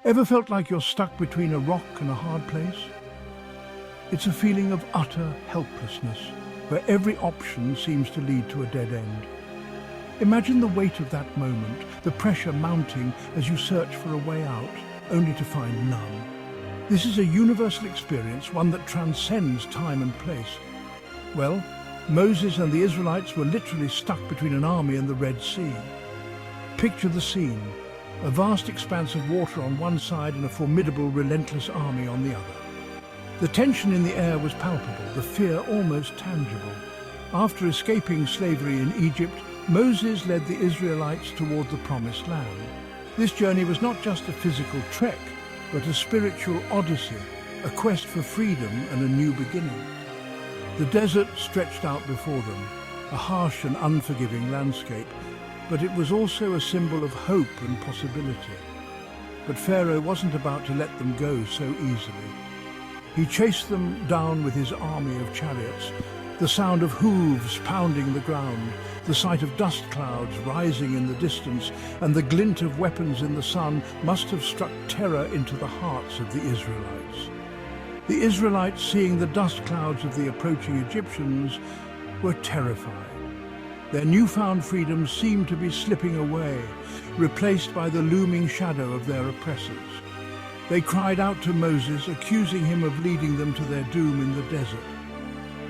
Ever felt like you're stuck between a rock and a hard place? It's a feeling of utter helplessness, where every option seems to lead to a dead end. Imagine the weight of that moment, the pressure mounting as you search for a way out, only to find none. This is a universal experience, one that transcends time and place. Well, Moses and the Israelites were literally stuck between an army and the Red Sea. Picture the scene: a vast expanse of water on one side and a formidable, relentless army on the other. The tension in the air was palpable, the fear almost tangible. After escaping slavery in Egypt, Moses led the Israelites toward the Promised Land. This journey was not just a physical trek, but a spiritual odyssey, a quest for freedom and a new beginning. The desert stretched out before them, a harsh and unforgiving landscape, but it was also a symbol of hope and possibility. But Pharaoh wasn't about to let them go so easily. He chased them down with his army of chariots, the sound of hooves pounding the ground, the sight of dust clouds rising in the distance, and the glint of weapons in the sun must have struck terror into the hearts of the Israelites. The Israelites, seeing the dust clouds of the approaching Egyptians, were terrified. Their newfound freedom seemed to be slipping away, replaced by the looming shadow of their oppressors. They cried out to Moses, accusing him of leading them to their doom in the desert.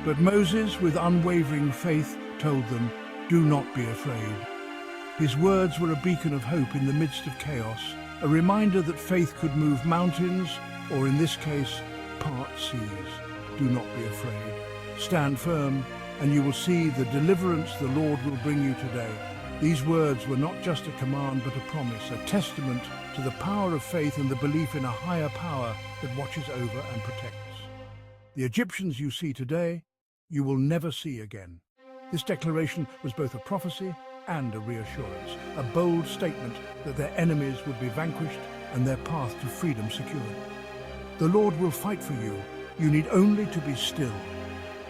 But Moses, with unwavering faith, told them, "Do not be afraid." His words were a beacon of hope in the midst of chaos, a reminder that faith could move mountains, or in this case, part seas. Do not be afraid. Stand firm, and you will see the deliverance the Lord will bring you today. These words were not just a command, but a promise, a testament to the power of faith and the belief in a higher power that watches over and protects. The Egyptians you see today, you will never see again. This declaration was both a prophecy and a reassurance, a bold statement that their enemies would be vanquished and their path to freedom secured. The Lord will fight for you. You need only to be still.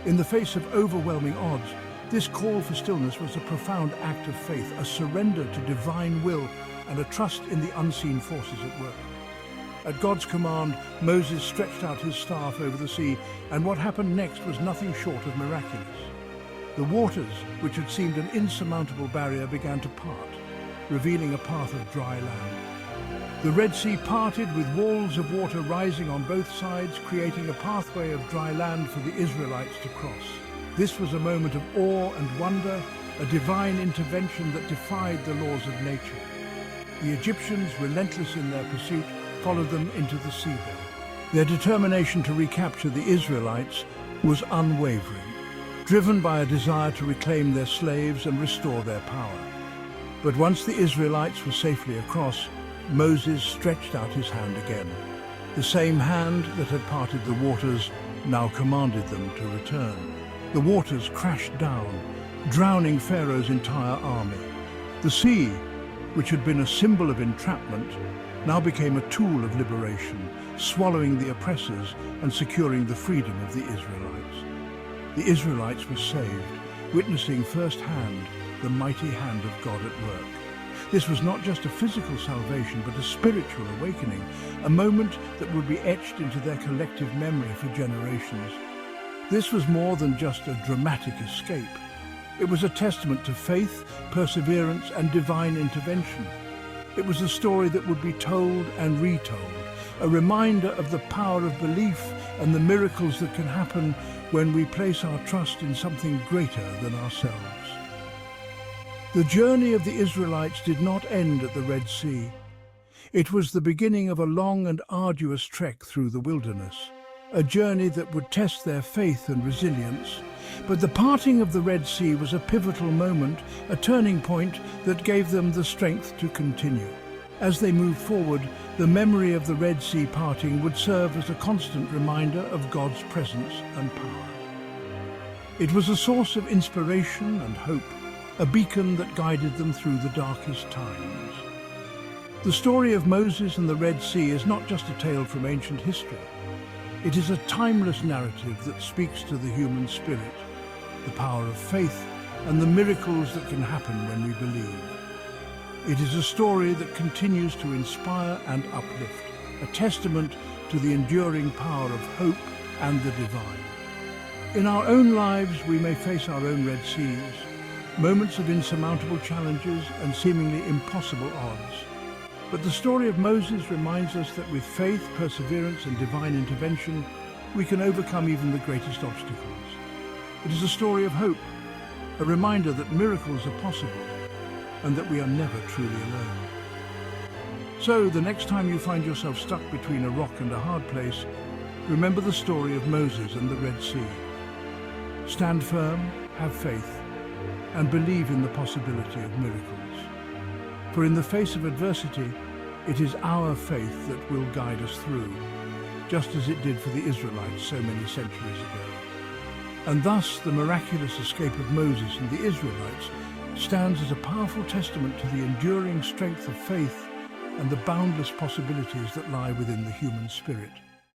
In the face of overwhelming odds, this call for stillness was a profound act of faith, a surrender to divine will and a trust in the unseen forces at work. At God's command, Moses stretched out his staff over the sea, and what happened next was nothing short of miraculous. The waters, which had seemed an insurmountable barrier, began to part, revealing a path of dry land. The Red Sea parted with walls of water rising on both sides, creating a pathway of dry land for the Israelites to cross. This was a moment of awe and wonder, a divine intervention that defied the laws of nature. The Egyptians, relentless in their pursuit, followed them into the seabed. Their determination to recapture the Israelites was unwavering, driven by a desire to reclaim their slaves and restore their power. But once the Israelites were safely across, Moses stretched out his hand again. The same hand that had parted the waters now commanded them to return. The waters crashed down, drowning Pharaoh's entire army. The sea, which had been a symbol of entrapment, now became a tool of liberation, swallowing the oppressors and securing the freedom of the Israelites. The Israelites were saved, witnessing firsthand the mighty hand of God at work. This was not just a physical salvation, but a spiritual awakening, a moment that would be etched into their collective memory for generations. This was more than just a dramatic escape. It was a testament to faith, perseverance, and divine intervention. It was a story that would be told and retold, a reminder of the power of belief and the miracles that can happen when we place our trust in something greater than ourselves. The journey of the Israelites did not end at the Red Sea. It was the beginning of a long and arduous trek through the wilderness, a journey that would test their faith and resilience. But the parting of the Red Sea was a pivotal moment, a turning point that gave them the strength to continue. As they moved forward, the memory of the Red Sea parting would serve as a constant reminder of God's presence and power. It was a source of inspiration and hope, a beacon that guided them through the darkest times. The story of Moses and the Red Sea is not just a tale from ancient history. It is a timeless narrative that speaks to the human spirit, the power of faith, and the miracles that can happen when we believe. It is a story that continues to inspire and uplift, a testament to the enduring power of hope and the divine. In our own lives, we may face our own Red Seas, moments of insurmountable challenges and seemingly impossible odds. But the story of Moses reminds us that with faith, perseverance, and divine intervention, we can overcome even the greatest obstacles. It is a story of hope, a reminder that miracles are possible and that we are never truly alone. So, the next time you find yourself stuck between a rock and a hard place, remember the story of Moses and the Red Sea. Stand firm, have faith, and believe in the possibility of miracles. For in the face of adversity, it is our faith that will guide us through, just as it did for the Israelites so many centuries ago. And thus, the miraculous escape of Moses and the Israelites stands as a powerful testament to the enduring strength of faith and the boundless possibilities that lie within the human spirit.